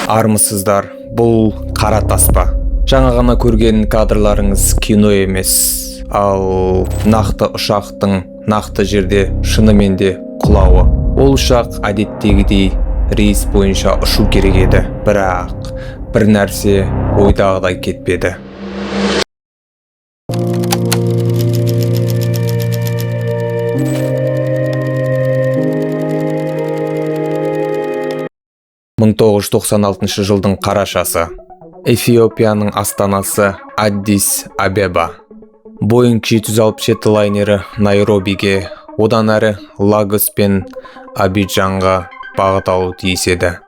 Армысыздар, бұл қара таспа. Жаңа ғана көрген кадрларыңыз кино емес, ал нақты ұшақтың нақты жерде шынымен де құлауы. Ол ұшақ әдеттегідей рейс бойынша ұшу керек еді, бірақ бір нәрсе ойдағыдай кетпеді. жылдың қарашасы. Эфиопияның астанасы Аддис Абеба. Боинг 767 лайнері Найробиге, одан әрі Лагос пен Абиджанға бағыт алу тиіс еді.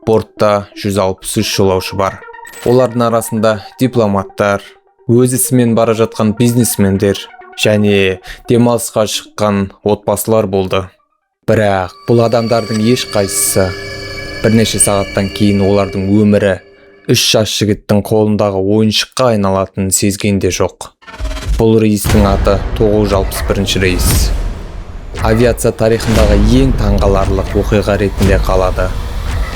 Бортта 163 жолаушы бар. Олардың арасында дипломаттар, өз ісімен бара жатқан бизнесмендер және демалысқа шыққан отбасылар болды. Бірақ бұл адамдардың ешқайсысы бірнеше сағаттан кейін олардың өмірі 3 жас жігіттің қолындағы ойыншыққа айналатынын сезген де жоқ. Бұл рейстің аты 961 рейс. Авиация тарихындағы ең таңғаларлық оқиға ретінде қалады.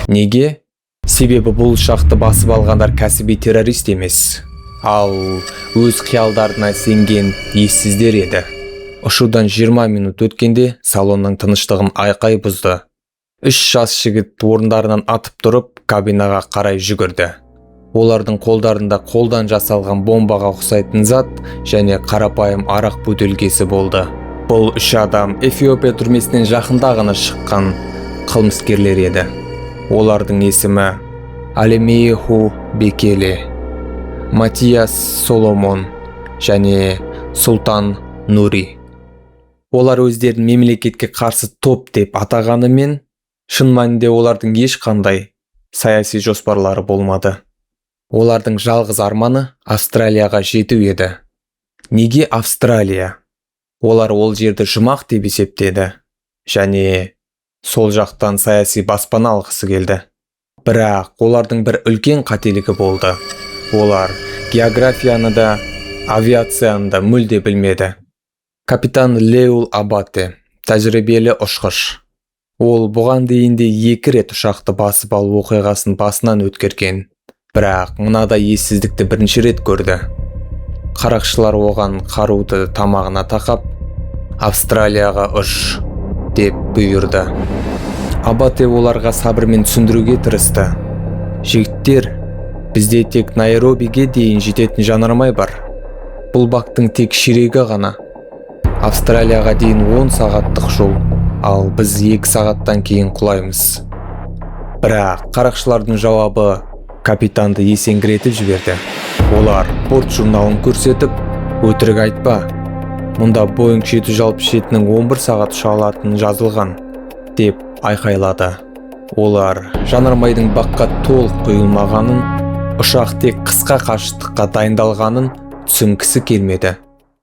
Неге? Себебі бұл ұшақты басып алғандар кәсіби террорист емес, ал өз қиялдарына сенген ессіздер еді. Ұшудан 20 минут өткенде салонның тыныштығын айқай бұзды. 3 жас жігіт орындарынан атып тұрып, кабинаға қарай жүгірді. Олардың қолдарында қолдан жасалған бомбаға ұқсайтын зат және қарапайым арақ бөтелкесі болды. Бұл 3 адам Эфиопия түрмесінен жақында ғана шыққан қылмыскерлер еді. Олардың есімі Алемейху Бекеле, Матиас Соломон және Султан Нури. Олар өздерін мемлекетке қарсы топ деп атағанымен, шын мәнінде олардың ешқандай саяси жоспарлары болмады. Олардың жалғыз арманы Австралияға жету еді. Неге Австралия? Олар ол жерді жұмақ деп есептеді және сол жақтан саяси баспана алғысы келді. Бірақ олардың бір үлкен қателігі болды. Олар географияны да, авиацияны да мүлде білмеді. Капитан Леул Абате, тәжірибелі ұшқыш. Ол бұған дейін де 2 рет ұшақты басып алу оқиғасын басынан өткерген. Бірақ мынадай ессіздікті бірінші рет көрді. Қарақшылар оған қаруды тамағына тақап, Австралияға ұш деп бұйырды. Абате оларға сабырмен түсіндіруге тырысты. Жігіттер, бізде тек Найробиге дейін жететін жанармай бар. Бұл бактың тек ширегі ғана. Австралияға дейін 10 сағаттық жол, ал біз 2 сағаттан кейін құлаймыз. Бірақ қарақшылардың жауабы капитанды есеңгіретіп жіберді. Олар порт журналын көрсетіп, өтірік айтпа. Мұнда Боинг 767-ның 11 сағат ұша алатыны жазылған, деп айқайлады. Олар жанармайдың баққа толық құйылмағанын, ұшақ тек қысқа қашықтыққа дайындалғанын түсінгісі келмеді.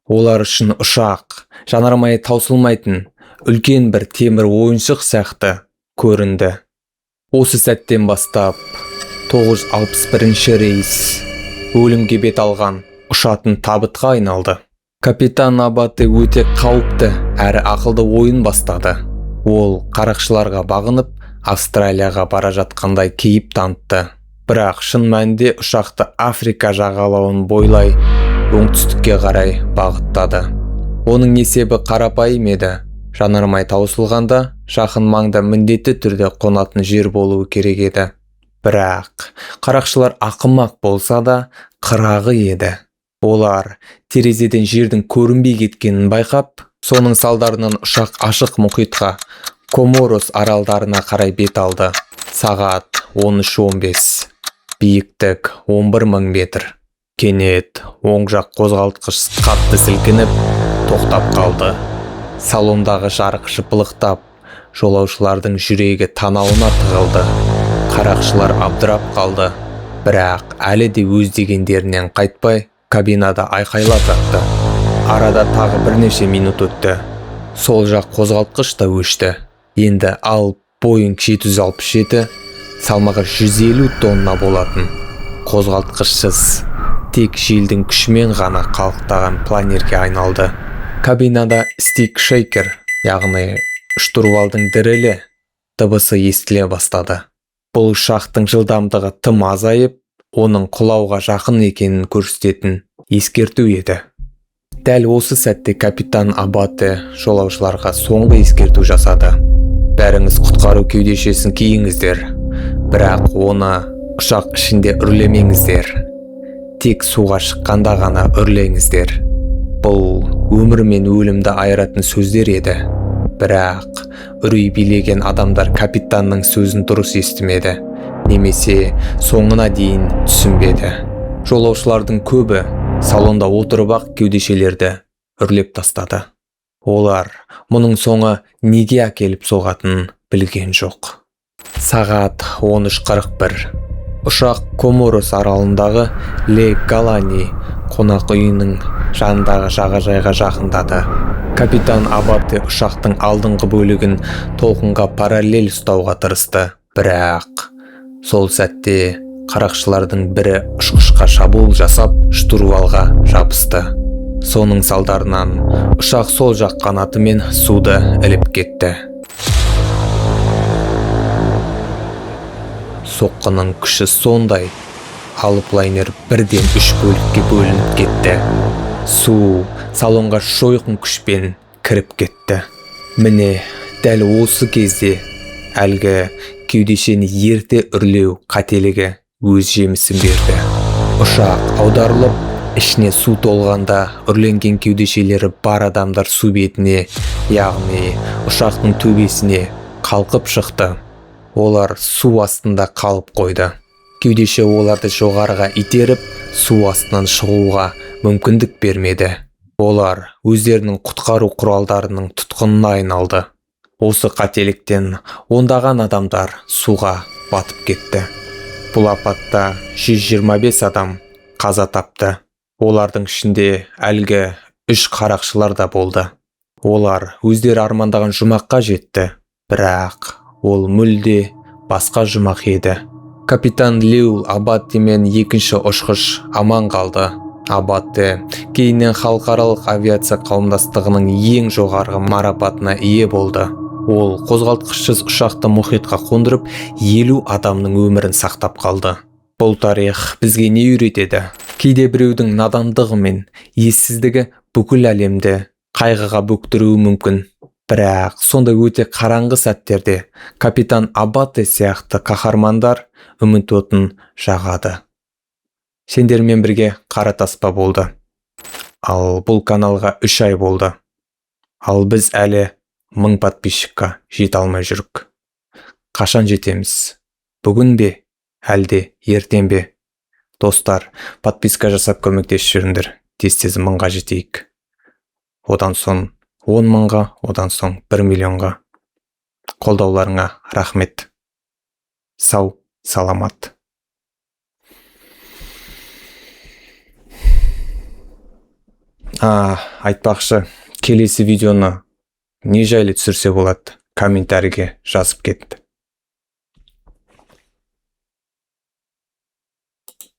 Олар үшін ұшақ жанармайы таусылмайтын үлкен бір темір ойыншық сияқты көрінді. Осы сәттен бастап 961 рейс өлімге бет алған ұшатын табытқа айналды. Капитан Абате өте қауіпті әрі ақылды ойын бастады. Ол қарақшыларға бағынып, Австралияға бара жатқандай кейіп танытты. Бірақ шын мәнінде ұшақты Африка жағалауын бойлай оңтүстікке қарай бағыттады. Оның есебі қарапайым еді. Жанармай таусылғанда жақын маңда міндетті түрде қонатын жер болуы керек еді. Бірақ қарақшылар ақымақ болса да қырағы еді. Олар терезеден жердің көрінбей кеткенін байқап, соның салдарынан ұшақ ашық мұхитқа, Коморос аралдарына қарай бет алды. Сағат 13:15. Биіктік 11.000 метр. Кенет оң жақ қозғалтқыш қатты сілкініп, тоқтап қалды. Салондағы жарық жыпылықтап, жолаушылардың жүрегі танауына тығылды. Қарақшылар абдырап қалды. Бірақ әлі де өз дегендерінен қайтпай, кабинада айқайлап жатты. Арада тағы бірнеше минут өтті. Сол жақ қозғалтқыш та өшті. Енді ал Боинг 767 салмағы 150 тонна болатын қозғалтқышсыз тек желдің күшімен ғана қалықтаған планерге айналды. Кабинада стик шейкер, яғни штурвалдың дірілі дыбысы естіле бастады. Бұл ұшақтың жылдамдығы тым азайып, оның құлауға жақын екенін көрсететін ескерту еді. Дәл осы сәтте капитан Абате жолаушыларға соңғы ескерту жасады. Бәріңіз құтқару кеудешесін киіңіздер, бірақ оны ұшақ ішінде үрлемеңіздер. Тек суға шыққанда ғана үрлеңіздер. Бұл өмір мен өлімді айыратын сөздер еді. Бірақ үрей билеген адамдар капитанның сөзін дұрыс естімеді, немесе соңына дейін түсінбеді. Жолаушылардың көбі салонда отырып-ақ кеудешелерді үрлеп тастады. Олар мұның соңы неге әкеліп соғатынын білген жоқ. Сағат 13:41. Ұшақ Коморос аралындағы Ле Галани қонақ үйінің жанындағы жағажайға жақындады. Капитан Абате ұшақтың алдыңғы бөлігін толқынға параллель ұстауға тырысты. Бірақ сол сәтте қарақшылардың бірі ұшқышқа шабуыл жасап, штурвалға жабысты. Соның салдарынан ұшақ сол жақ қанатымен суды іліп кетті. Соққының күші сондай, алып лайнер бірден 3 бөлікке бөлініп кетті. Су салонға жойқын күшпен кіріп кетті. Міне, дәл осы кезде әлгі кеудешені ерте үрлеу қателігі өз жемісін берді. Ұшақ аударылып, ішіне су толғанда үрленген кеудешелері бар адамдар су бетіне, яғни ұшақтың төбесіне қалқып шықты. Олар су астында қалып қойды. Кеудеше оларды жоғарыға итеріп, су астынан шығуға мүмкіндік бермеді. Олар өздерінің құтқару құралдарының тұтқынына айналды. Осы қателіктен ондаған адамдар суға батып кетті. Бұл апатта 125 адам қаза тапты. Олардың ішінде әлгі 3 қарақшылар да болды. Олар өздері армандаған жұмаққа жетті, бірақ ол мүлде басқа жұмақ еді. Капитан Леул Абате мен екінші ұшқыш аман қалды. Абате кейіннен халықаралық авиация қауымдастығының ең жоғарғы марапатына ие болды. Ол қозғалтқышсыз ұшақты мұхитқа қондырып, 50 адамның өмірін сақтап қалды. Бұл тарих бізге не үйретеді? Кейде біреудің надандығы мен ессіздігі бүкіл әлемді қайғыға бөктіруі мүмкін. Бірақ сондай өте қараңғы сәттерде капитан Абате сияқты қаһармандар үміт отын жағады. Сендермен бірге Қара таспа болды. Ал бұл каналға 3 ай болды. Ал біз әлі 1000 подписчикқа жете алмай жүрік. Қашан жетеміз? Бүгін бе? Әлде ертең бе? Достар, подписка жасап көмектесіп жүріңдер. Тез-тез 1000-ға жетейік. Одан соң 10 000-ға, одан соң 1 миллионға. Қолдауларыңа рахмет. Сау, саламат. Айтпақшы, келесі видеоны не жайлы түсірсе болады, комментарийге жазып кетті.